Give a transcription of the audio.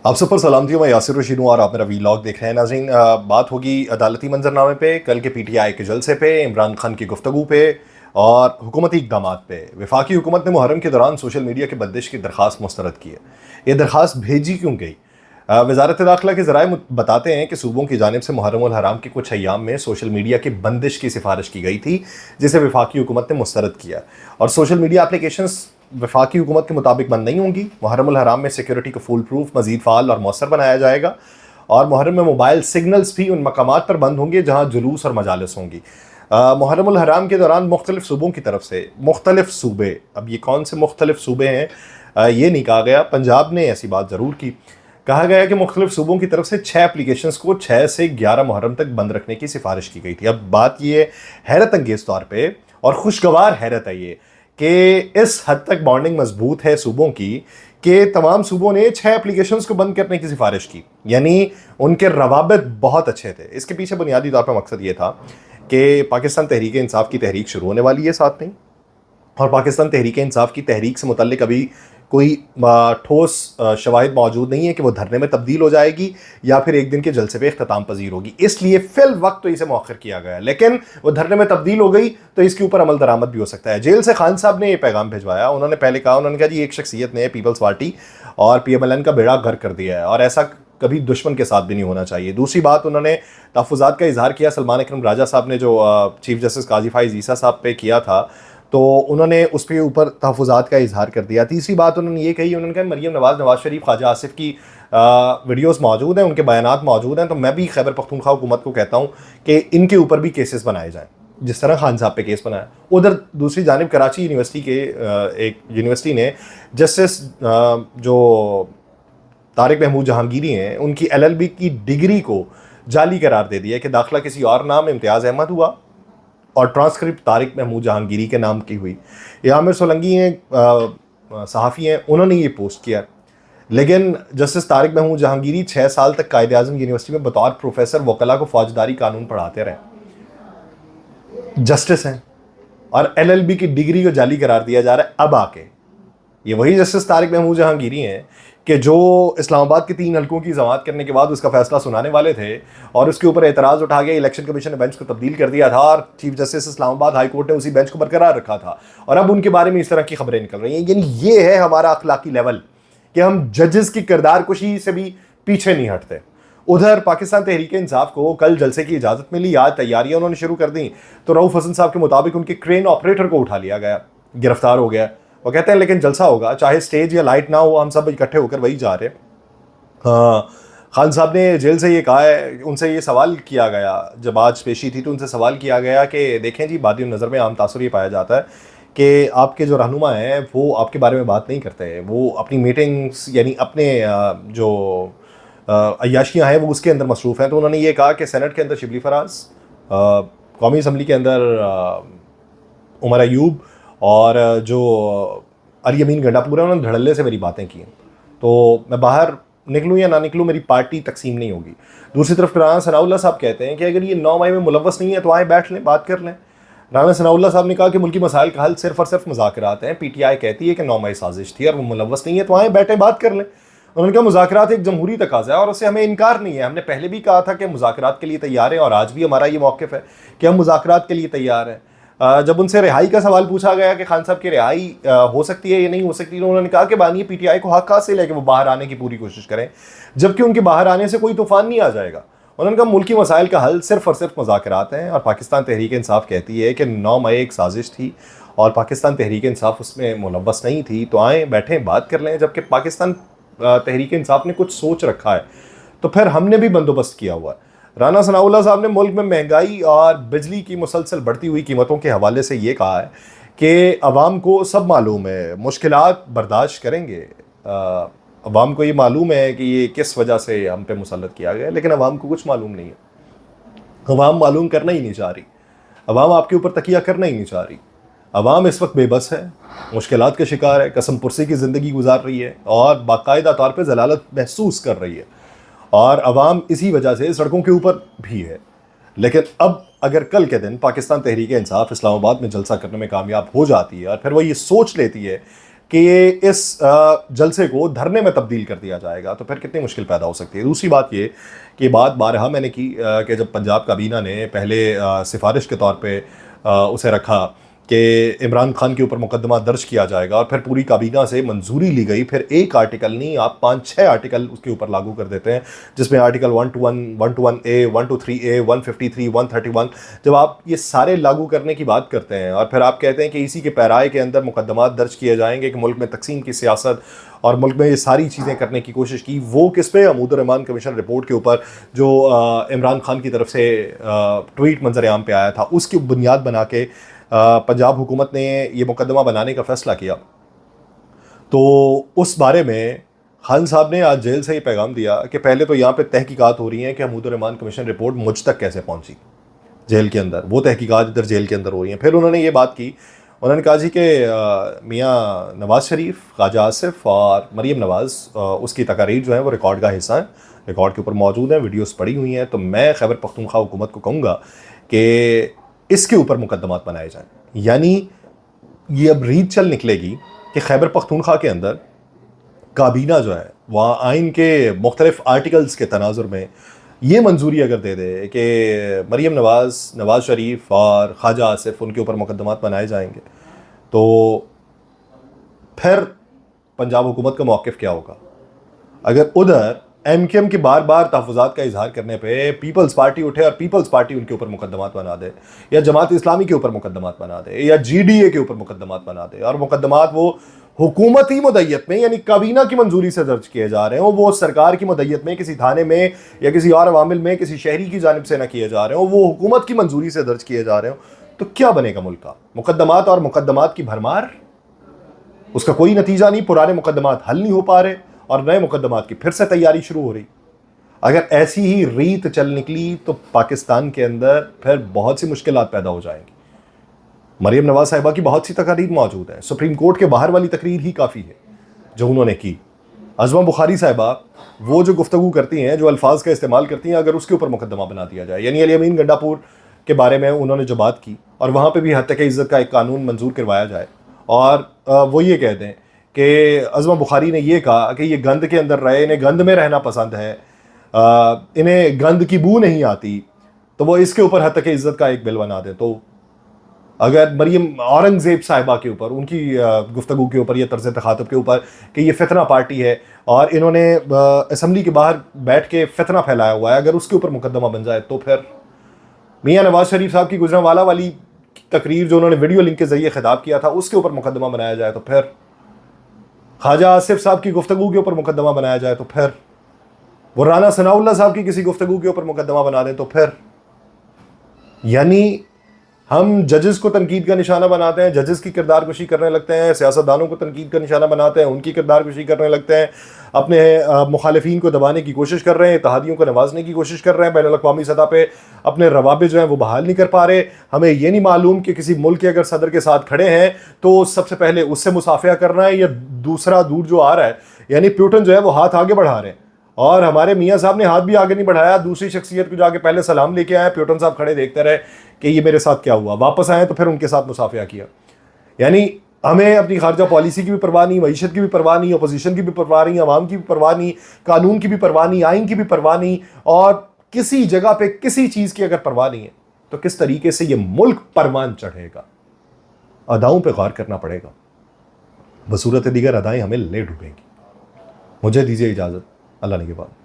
آپ سب پر سلامتی ہوں، میں یاسر رشید ہوں اور آپ میرا ویلاگ دیکھ رہے ہیں ناظرین۔ بات ہوگی عدالتی منظرنامے پہ، کل کے پی ٹی آئی کے جلسے پہ، عمران خان کی گفتگو پہ اور حکومتی اقدامات پہ۔ وفاقی حکومت نے محرم کے دوران سوشل میڈیا کی بندش کی درخواست مسترد کی ہے۔ یہ درخواست بھیجی کیوں گئی؟ وزارت داخلہ کے ذرائع بتاتے ہیں کہ صوبوں کی جانب سے محرم الحرام کے کچھ ایام میں سوشل میڈیا کی بندش کی سفارش کی گئی تھی، جسے وفاقی حکومت نے مسترد کیا، اور سوشل میڈیا اپلیکیشنز وفاقی حکومت کے مطابق بند نہیں ہوں گی۔ محرم الحرام میں سیکیورٹی کو فول پروف، مزید فعال اور مؤثر بنایا جائے گا، اور محرم میں موبائل سگنلز بھی ان مقامات پر بند ہوں گے جہاں جلوس اور مجالس ہوں گی۔ محرم الحرام کے دوران مختلف صوبوں کی طرف سے مختلف صوبے، اب یہ کون سے مختلف صوبے ہیں یہ نہیں کہا گیا، پنجاب نے ایسی بات ضرور کی، کہا گیا کہ مختلف صوبوں کی طرف سے 6 اپلیکیشنز کو 6 سے 11 محرم تک بند رکھنے کی سفارش کی گئی تھی۔ اب بات یہ حیرت انگیز طور پہ اور خوشگوار حیرت ہے یہ کہ اس حد تک بانڈنگ مضبوط ہے صوبوں کی کہ تمام صوبوں نے 6 اپلیکیشنز کو بند کرنے کی سفارش کی، یعنی ان کے روابط بہت اچھے تھے۔ اس کے پیچھے بنیادی طور پہ مقصد یہ تھا کہ پاکستان تحریک انصاف کی تحریک شروع ہونے والی ہے ساتھ نہیں، اور پاکستان تحریک انصاف کی تحریک سے متعلق ابھی کوئی ٹھوس شواہد موجود نہیں ہے کہ وہ دھرنے میں تبدیل ہو جائے گی یا پھر ایک دن کے جلسے پہ اختتام پذیر ہوگی، اس لیے فی الوقت تو اسے مؤخر کیا گیا، لیکن وہ دھرنے میں تبدیل ہو گئی تو اس کے اوپر عمل درآمد بھی ہو سکتا ہے۔ جیل سے خان صاحب نے یہ پیغام بھجوایا، انہوں نے پہلے کہا جی ایک شخصیت نے پیپلز پارٹی اور پی ایم ایل این کا بیڑا غرق کر دیا ہے، اور ایسا کبھی دشمن کے ساتھ بھی نہیں ہونا چاہیے۔ دوسری بات انہوں نے تحفظات کا اظہار کیا، سلمان اکرم راجہ صاحب نے جو چیف جسٹس قاضی فائز عیسیٰ صاحب پہ کیا تھا تو انہوں نے اس پہ اوپر تحفظات کا اظہار کر دیا۔ تیسری بات انہوں نے یہ کہی، انہوں نے کہا مریم نواز، نواز شریف، خواجہ آصف کی ویڈیوز موجود ہیں، ان کے بیانات موجود ہیں، تو میں بھی خیبر پختونخوا حکومت کو کہتا ہوں کہ ان کے اوپر بھی کیسز بنائے جائیں جس طرح خان صاحب پہ کیس بنایا۔ ادھر دوسری جانب کراچی یونیورسٹی کے ایک یونیورسٹی نے جسٹس جو طارق محمود جہانگیری ہیں ان کی ایل ایل بی کی ڈگری کو جعلی قرار دے دیا کہ داخلہ کسی اور نام امتیاز احمد ہوا اور ٹرانسکرپٹ طارق محمود جہانگیری کے نام کی ہوئی۔ یہ عامر سولنگی ہیں، صحافی ہیں، انہوں نے یہ پوسٹ کیا، لیکن جسٹس طارق محمود جہانگیری 6 سال تک قائد اعظم یونیورسٹی میں بطور پروفیسر وکلا کو فوجداری قانون پڑھاتے رہے، جسٹس ہیں، اور ایل ایل بی کی ڈگری کو جعلی قرار دیا جا رہا ہے۔ اب آ کے یہ وہی جسٹس طارق محمود جہانگیری ہیں کہ جو اسلام آباد کے 3 حلقوں کی سماعت کرنے کے بعد اس کا فیصلہ سنانے والے تھے اور اس کے اوپر اعتراض اٹھا گیا، الیکشن کمیشن نے بینچ کو تبدیل کر دیا تھا اور چیف جسٹس اسلام آباد ہائی کورٹ نے اسی بینچ کو برقرار رکھا تھا، اور اب ان کے بارے میں اس طرح کی خبریں نکل رہی ہیں۔ یعنی یہ ہے ہمارا اخلاقی لیول کہ ہم ججز کی کردار کشی سے بھی پیچھے نہیں ہٹتے۔ ادھر پاکستان تحریک انصاف کو کل جلسے کی اجازت ملی، آج تیاریاں انہوں نے شروع کر دیں، تو رؤف حسن صاحب کے مطابق ان کے کرین آپریٹر کو اٹھا لیا گیا، گرفتار ہو گیا۔ وہ کہتے ہیں لیکن جلسہ ہوگا، چاہے سٹیج یا لائٹ نہ ہو، ہم سب اکٹھے ہو کر وہی جا رہے ہیں۔ خان صاحب نے جیل سے یہ کہا ہے، ان سے یہ سوال کیا گیا جب آج پیشی تھی، تو ان سے سوال کیا گیا کہ دیکھیں جی، بادی النظر میں عام تاثر یہ پایا جاتا ہے کہ آپ کے جو رہنما ہیں وہ آپ کے بارے میں بات نہیں کرتے، وہ اپنی میٹنگز یعنی اپنے جو عیاشیاں ہیں وہ اس کے اندر مصروف ہیں۔ تو انہوں نے یہ کہا کہ سینٹ کے اندر شبلی فراز، قومی اسمبلی کے اندر عمر ایوب اور جو علی امین گنڈا پورا، انہوں نے دھڑلے سے میری باتیں کی ہیں، تو میں باہر نکلوں یا نہ نکلوں میری پارٹی تقسیم نہیں ہوگی۔ دوسری طرف رانا ثناء اللہ صاحب کہتے ہیں کہ اگر یہ 9 مئی میں ملوث نہیں ہے تو آئیں بیٹھ لیں، بات کر لیں۔ رانا ثناء اللہ صاحب نے کہا کہ ملکی مسائل کا حل صرف اور صرف مذاکرات ہیں، پی ٹی آئی کہتی ہے کہ 9 مئی سازش تھی اور وہ ملوث نہیں ہے، تو آئیں بیٹھیں بات کر لیں۔ انہوں نے کہا مذاکرات ایک جمہوری تقاضا ہے اور اسے ہمیں انکار نہیں ہے، ہم نے پہلے بھی کہا تھا کہ مذاکرات کے لیے تیار ہیں اور آج بھی ہمارا یہ موقف ہے کہ ہم مذاکرات کے لیے تیار ہیں۔ جب ان سے رہائی کا سوال پوچھا گیا کہ خان صاحب کی رہائی ہو سکتی ہے یا نہیں ہو سکتی، تو انہوں نے کہا کہ بانی پی ٹی آئی کو حق حاصل ہے کہ وہ باہر آنے کی پوری کوشش کریں، جبکہ ان کے باہر آنے سے کوئی طوفان نہیں آ جائے گا۔ انہوں نے کہا ملکی مسائل کا حل صرف اور صرف مذاکرات ہیں، اور پاکستان تحریک انصاف کہتی ہے کہ 9 مئی ایک سازش تھی اور پاکستان تحریک انصاف اس میں ملوث نہیں تھی، تو آئیں بیٹھیں بات کر لیں۔ جبکہ پاکستان تحریک انصاف نے کچھ سوچ رکھا ہے تو پھر ہم نے بھی بندوبست کیا ہوا ہے۔ رانا ثناء اللہ صاحب نے ملک میں مہنگائی اور بجلی کی مسلسل بڑھتی ہوئی قیمتوں کے حوالے سے یہ کہا ہے کہ عوام کو سب معلوم ہے، مشکلات برداشت کریں گے، عوام کو یہ معلوم ہے کہ یہ کس وجہ سے ہم پہ مسلط کیا گیا، لیکن عوام کو کچھ معلوم نہیں ہے، عوام معلوم کرنا ہی نہیں چاہ رہی، عوام آپ کے اوپر تکیہ کرنا ہی نہیں چاہ رہی، عوام اس وقت بے بس ہے، مشکلات کا شکار ہے، قسم پرسی کی زندگی گزار رہی ہے اور باقاعدہ طور پہ ذلالت محسوس کر رہی ہے، اور عوام اسی وجہ سے سڑکوں کے اوپر بھی ہے۔ لیکن اب اگر کل کے دن پاکستان تحریک انصاف اسلام آباد میں جلسہ کرنے میں کامیاب ہو جاتی ہے اور پھر وہ یہ سوچ لیتی ہے کہ یہ اس جلسے کو دھرنے میں تبدیل کر دیا جائے گا، تو پھر کتنی مشکل پیدا ہو سکتی ہے۔ دوسری بات یہ کہ بات بارہا میں نے کی کہ جب پنجاب کابینہ نے پہلے سفارش کے طور پہ اسے رکھا کہ عمران خان کے اوپر مقدمہ درج کیا جائے گا، اور پھر پوری کابینہ سے منظوری لی گئی، پھر ایک آرٹیکل نہیں آپ 5-6 آرٹیکل اس کے اوپر لاگو کر دیتے ہیں، جس میں آرٹیکل 121، 121A، 123A، 153، 131، جب آپ یہ سارے لاگو کرنے کی بات کرتے ہیں اور پھر آپ کہتے ہیں کہ اسی کے پیرائے کے اندر مقدمات درج کیے جائیں گے کہ ملک میں تقسیم کی سیاست اور ملک میں یہ ساری چیزیں کرنے کی کوشش کی، وہ کس پہ؟ عمود الرحمان کمیشن رپورٹ کے اوپر جو عمران خان کی طرف سے ٹویٹ منظر عام پہ آیا تھا، اس کی بنیاد بنا کے پنجاب حکومت نے یہ مقدمہ بنانے کا فیصلہ کیا۔ تو اس بارے میں خان صاحب نے آج جیل سے یہ پیغام دیا کہ پہلے تو یہاں پہ تحقیقات ہو رہی ہیں کہ عمود الرحمان کمیشن رپورٹ مجھ تک کیسے پہنچی جیل کے اندر، وہ تحقیقات ادھر جیل کے اندر ہو رہی ہیں۔ پھر انہوں نے یہ بات کی، انہوں نے کہا جی کہ میاں نواز شریف، خواجہ آصف اور مریم نواز اس کی تقاریر جو ہیں وہ ریکارڈ کا حصہ ہیں، ریکارڈ کے اوپر موجود ہیں، ویڈیوز پڑی ہوئی ہیں۔ تو میں خیبر پختونخوا حکومت کو کہوں گا کہ اس کے اوپر مقدمات بنائے جائیں، یعنی یہ اب ریت چل نکلے گی کہ خیبر پختونخوا کے اندر کابینہ جو ہے وہاں آئین کے مختلف آرٹیکلز کے تناظر میں یہ منظوری اگر دے دے کہ مریم نواز، نواز شریف اور خواجہ آصف ان کے اوپر مقدمات بنائے جائیں گے، تو پھر پنجاب حکومت کا موقف کیا ہوگا؟ اگر ادھر ایم کیو ایم کی بار بار تحفظات کا اظہار کرنے پہ پیپلز پارٹی اٹھے اور پیپلز پارٹی ان کے اوپر مقدمات بنا دے، یا جماعت اسلامی کے اوپر مقدمات بنا دے، یا جی ڈی اے کے اوپر مقدمات بنا دے، اور مقدمات وہ حکومتی مدعیت میں یعنی کابینہ کی منظوری سے درج کیے جا رہے ہوں، وہ سرکار کی مدعیت میں کسی تھانے میں یا کسی اور عوامل میں کسی شہری کی جانب سے نہ کیے جا رہے ہوں، وہ حکومت کی منظوری سے درج کیے جا رہے ہوں، تو کیا بنے گا ملک کا؟ مقدمات اور مقدمات کی بھرمار، اس کا کوئی نتیجہ نہیں، پرانے مقدمات حل نہیں ہو پا رہے اور نئے مقدمات کی پھر سے تیاری شروع ہو رہی۔ اگر ایسی ہی ریت چل نکلی تو پاکستان کے اندر پھر بہت سی مشکلات پیدا ہو جائیں گی۔ مریم نواز صاحبہ کی بہت سی تقاریر موجود ہیں، سپریم کورٹ کے باہر والی تقریر ہی کافی ہے جو انہوں نے کی۔ عظمہ بخاری صاحبہ وہ جو گفتگو کرتی ہیں، جو الفاظ کا استعمال کرتی ہیں، اگر اس کے اوپر مقدمہ بنا دیا جائے، یعنی علی امین گنڈا پور کے بارے میں انہوں نے جو بات کی اور وہاں پہ بھی حتیٰ کہ عزت کا ایک قانون منظور کروایا جائے، اور وہ یہ کہہ دیں کہ عظمہ بخاری نے یہ کہا کہ یہ گند کے اندر رہے، انہیں گند میں رہنا پسند ہے، انہیں گند کی بو نہیں آتی، تو وہ اس کے اوپر حتیٰ کہ عزت کا ایک بل بنا دیں۔ تو اگر مریم اورنگزیب صاحبہ کے اوپر، ان کی گفتگو کے اوپر یا طرز تخاطب کے اوپر کہ یہ فتنہ پارٹی ہے اور انہوں نے اسمبلی کے باہر بیٹھ کے فتنہ پھیلایا ہوا ہے، اگر اس کے اوپر مقدمہ بن جائے تو پھر میاں نواز شریف صاحب کی گجرانوالہ والی تقریر جو انہوں نے ویڈیو لنک کے ذریعے خطاب کیا تھا، اس کے اوپر مقدمہ بنایا جائے تو پھر خواجہ آصف صاحب کی گفتگو کے اوپر مقدمہ بنایا جائے تو پھر وہ رانا ثناء اللہ صاحب کی کسی گفتگو کے اوپر مقدمہ بنا دیں تو پھر، یعنی ہم ججز کو تنقید کا نشانہ بناتے ہیں، ججز کی کردار کشی کرنے لگتے ہیں، سیاستدانوں کو تنقید کا نشانہ بناتے ہیں، ان کی کردار کشی کرنے لگتے ہیں، اپنے مخالفین کو دبانے کی کوشش کر رہے ہیں، اتحادیوں کو نوازنے کی کوشش کر رہے ہیں، بین الاقوامی سطح پہ اپنے روابط جو ہیں وہ بحال نہیں کر پا رہے۔ ہمیں یہ نہیں معلوم کہ کسی ملک کے اگر صدر کے ساتھ کھڑے ہیں تو سب سے پہلے اس سے مصافحہ کرنا ہے یا دوسرا دور جو آ رہا ہے، یعنی پیوٹن جو ہے وہ ہاتھ آگے بڑھا رہے ہیں، اور ہمارے میاں صاحب نے ہاتھ بھی آگے نہیں بڑھایا، دوسری شخصیت کو جا کے پہلے سلام لے کے آئے، پیوٹن صاحب کھڑے دیکھتے رہے کہ یہ میرے ساتھ کیا ہوا، واپس آئے تو پھر ان کے ساتھ مصافحہ کیا۔ یعنی ہمیں اپنی خارجہ پالیسی کی بھی پرواہ نہیں، معیشت کی بھی پرواہ نہیں، اپوزیشن کی بھی پرواہ نہیں، عوام کی بھی پرواہ نہیں، قانون کی بھی پرواہ نہیں، آئین کی بھی پرواہ نہیں، اور کسی جگہ پہ کسی چیز کی اگر پرواہ نہیں ہے تو کس طریقے سے یہ ملک پروان چڑھے گا؟ اداؤں پہ غور کرنا پڑے گا، بصورت دیگر ادائیں ہمیں لے ڈوبیں گی۔ مجھے دیجیے اجازت، اللہ نے کے بعد۔